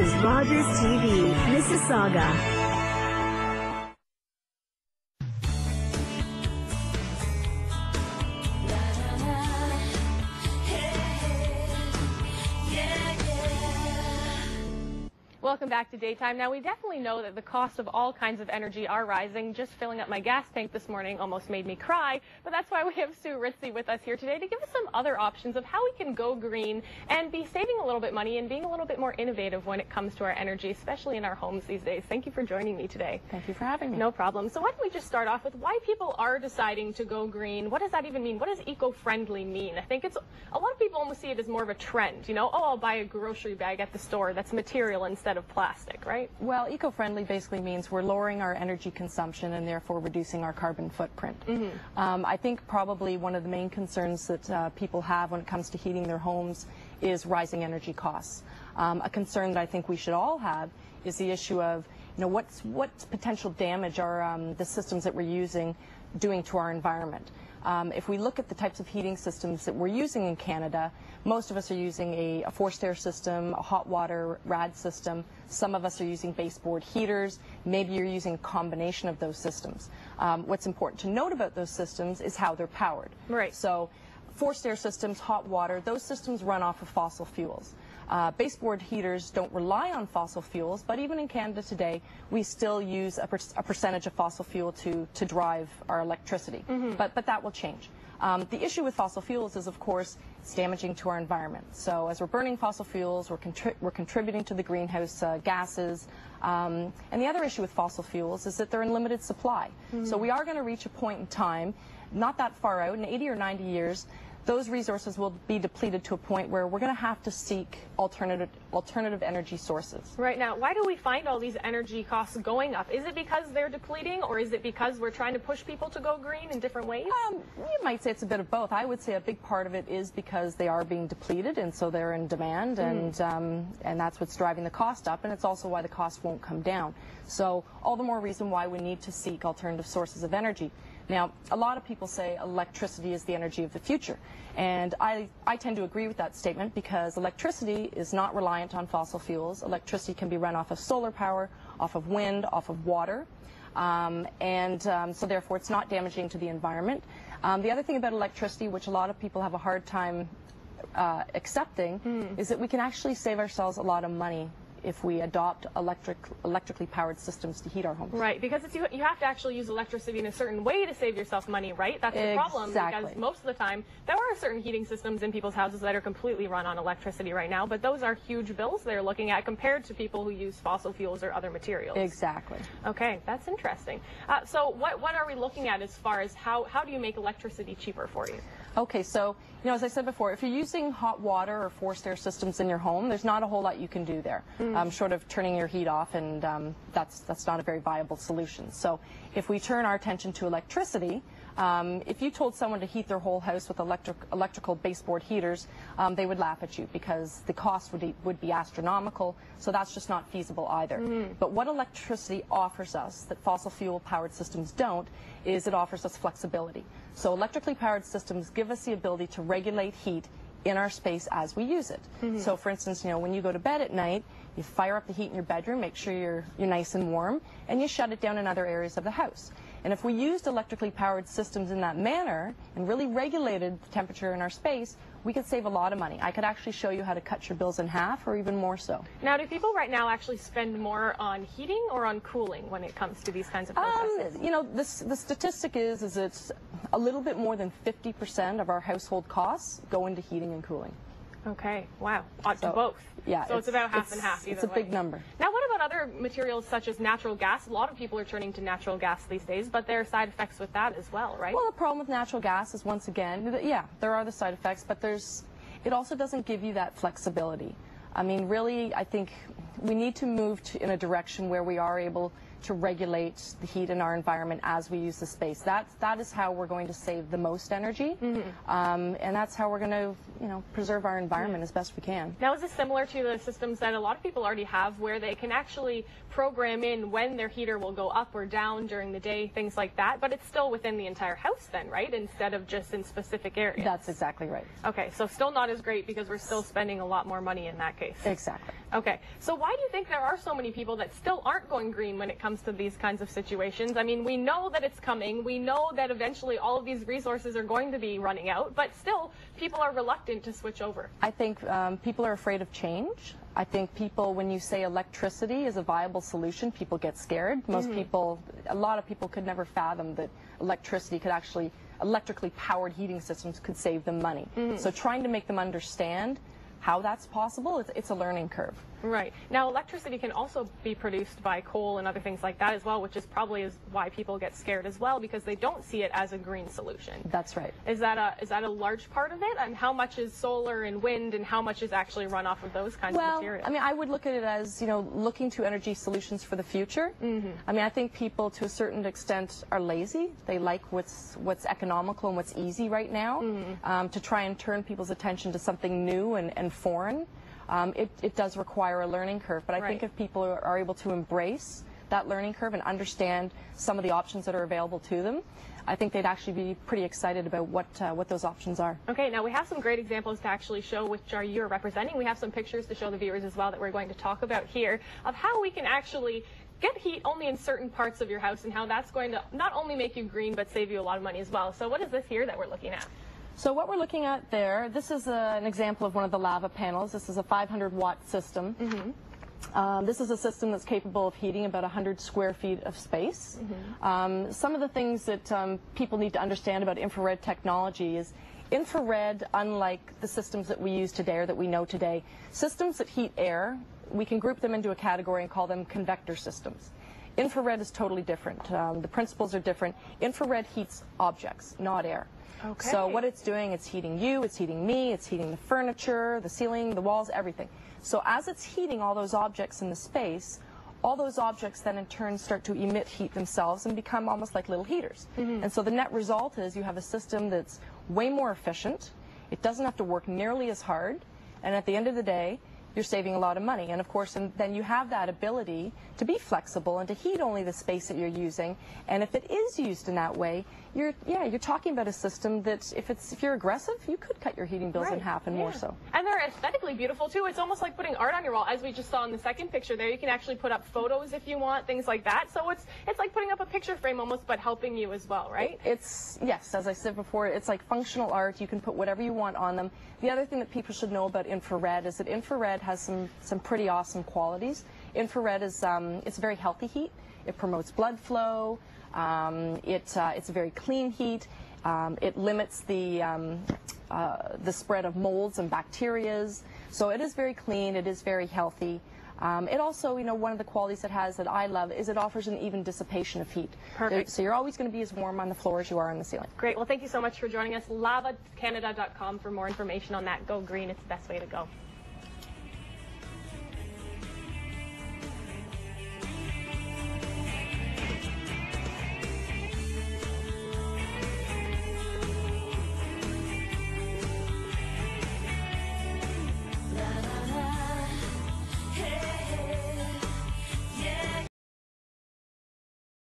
is Rogers TV, Mississauga. Welcome back to Daytime. Now, we definitely know that the cost of all kinds of energy are rising. Just filling up my gas tank this morning almost made me cry, but that's why we have Sue Ritzy with us here today to give us some other options of how we can go green and be saving a little bit money and being a little bit more innovative when it comes to our energy, especially in our homes these days. Thank you for joining me today. Thank you for having me. No problem. So why don't we just start off with why people are deciding to go green? What does that even mean? What does eco-friendly mean? I think it's a lot of people almost see it as more of a trend. You know, oh, I'll buy a grocery bag at the store that's material instead of plastic, right? Well, eco-friendly basically means we're lowering our energy consumption and therefore reducing our carbon footprint. I think probably one of the main concerns that people have when it comes to heating their homes is rising energy costs. A concern that I think we should all have is the issue of, you know, what potential damage are the systems that we're using doing to our environment. If we look at the types of heating systems that we're using in Canada, most of us are using a forced air system, a hot water rad system. Some of us are using baseboard heaters. Maybe you're using a combination of those systems. What's important to note about those systems is how they're powered. Right. So forced air systems, hot water, those systems run off of fossil fuels. Baseboard heaters don't rely on fossil fuels, but even in Canada today, we still use a percentage of fossil fuel to drive our electricity. But that will change. The issue with fossil fuels is, of course, it's damaging to our environment. So as we're burning fossil fuels, we're contributing to the greenhouse gases. And the other issue with fossil fuels is that they're in limited supply. So we are going to reach a point in time, not that far out, in 80 or 90 years, those resources will be depleted to a point where we're going to have to seek alternative energy sources. Right. Now, why do we find all these energy costs going up? Is it because they're depleting, or is it because we're trying to push people to go green in different ways? You might say it's a bit of both. I would say a big part of it is because they are being depleted, and so they're in demand, and that's what's driving the cost up, and it's also why the cost won't come down. So all the more reason why we need to seek alternative sources of energy. Now, a lot of people say electricity is the energy of the future, and I tend to agree with that statement because electricity is not reliant on fossil fuels. Electricity can be run off of solar power, off of wind, off of water, so therefore it's not damaging to the environment. The other thing about electricity, which a lot of people have a hard time accepting, is that we can actually save ourselves a lot of money if we adopt electrically powered systems to heat our homes. Right, because you have to actually use electricity in a certain way to save yourself money, right? That's the problem, because most of the time there are certain heating systems in people's houses that are completely run on electricity right now, but those are huge bills they're looking at compared to people who use fossil fuels or other materials. Exactly. Okay, that's interesting. So what are we looking at as far as how do you make electricity cheaper for you? Okay, so, you know, as I said before, if you're using hot water or forced air systems in your home, there's not a whole lot you can do there, short of turning your heat off, and that's not a very viable solution. So if we turn our attention to electricity, if you told someone to heat their whole house with electrical baseboard heaters, they would laugh at you because the cost would be astronomical, so that's just not feasible either. But what electricity offers us that fossil fuel powered systems don't is it offers us flexibility. So electrically powered systems give us the ability to regulate heat in our space as we use it. So for instance, you know, when you go to bed at night, you fire up the heat in your bedroom, make sure you're nice and warm, and you shut it down in other areas of the house. And if we used electrically powered systems in that manner and really regulated the temperature in our space, we could save a lot of money. I could actually show you how to cut your bills in half or even more so. Now, do people right now actually spend more on heating or on cooling when it comes to these kinds of processes? You know, the statistic is it's a little bit more than 50% of our household costs go into heating and cooling. Okay, wow, to both. Yeah, so it's about half and half either It's a big number. Now, what about other materials such as natural gas? A lot of people are turning to natural gas these days, but there are side effects with that as well, right? Well, the problem with natural gas is, once again, yeah, there are the side effects, but it also doesn't give you that flexibility. I mean, really, I think we need to move in a direction where we are able to regulate the heat in our environment as we use the space. That is how we're going to save the most energy, and that's how we're going to, preserve our environment as best we can. Now, is this similar to the systems that a lot of people already have, where they can actually program in when their heater will go up or down during the day, things like that, but it's still within the entire house then, right? Instead of just in specific areas. That's exactly right. Okay, so still not as great because we're still spending a lot more money in that case. Exactly. Okay, so why do you think there are so many people that still aren't going green when it comes to these kinds of situations? I mean, we know that it's coming. We know that eventually all of these resources are going to be running out, but still people are reluctant to switch over. I think people are afraid of change. I think people, when you say electricity is a viable solution, people get scared. Most people, a lot of people could never fathom that electricity could actually, electrically powered heating systems could save them money. So trying to make them understand how that's possible, it's a learning curve. Right. Now, electricity can also be produced by coal and other things like that as well, which is probably why people get scared as well, because they don't see it as a green solution. That's right. Is that a large part of it? And how much is solar and wind, and how much is actually run off of those kinds of materials? I mean, I would look at it as, looking to energy solutions for the future. I mean, I think people, to a certain extent, are lazy. They like what's economical and what's easy right now. To try and turn people's attention to something new and foreign. It does require a learning curve, but I think if people are able to embrace that learning curve and understand some of the options that are available to them, I think they'd actually be pretty excited about what those options are. Okay, now we have some great examples to actually show which are you're representing. We have some pictures to show the viewers as well that we're going to talk about here of how we can actually get heat only in certain parts of your house and how that's going to not only make you green but save you a lot of money as well. So what is this here that we're looking at? So what we're looking at there, this is an example of one of the lava panels. This is a 500-watt system. This is a system that's capable of heating about 100 square feet of space. Some of the things that people need to understand about infrared technology is infrared, unlike the systems that we use today or that we know today, systems that heat air, we can group them into a category and call them convector systems. Infrared is totally different. The principles are different. Infrared heats objects, not air. Okay. So what it's doing, it's heating you, it's heating me, it's heating the furniture, the ceiling, the walls, everything. So as it's heating all those objects in the space, all those objects then in turn start to emit heat themselves and become almost like little heaters. And so the net result is you have a system that's way more efficient, it doesn't have to work nearly as hard, and at the end of the day, you're saving a lot of money. And of course, then you have that ability to be flexible and to heat only the space that you're using. And if it is used in that way, you're talking about a system that if you're aggressive, you could cut your heating bills in half and more so. And they're aesthetically beautiful too. It's almost like putting art on your wall, as we just saw in the second picture there. You can actually put up photos if you want, things like that. So it's like putting up a picture frame almost, but helping you as well, right? Yes, as I said before, it's like functional art. You can put whatever you want on them. The other thing that people should know about infrared is that infrared has some pretty awesome qualities. Infrared is it's very healthy heat. It promotes blood flow. It's a very clean heat. It limits the spread of molds and bacterias. So it is very clean. It is very healthy. It also, one of the qualities it has that I love is it offers an even dissipation of heat. Perfect. So you're always going to be as warm on the floor as you are on the ceiling. Great. Well, thank you so much for joining us. lavacanada.com for more information on that. Go green. It's the best way to go.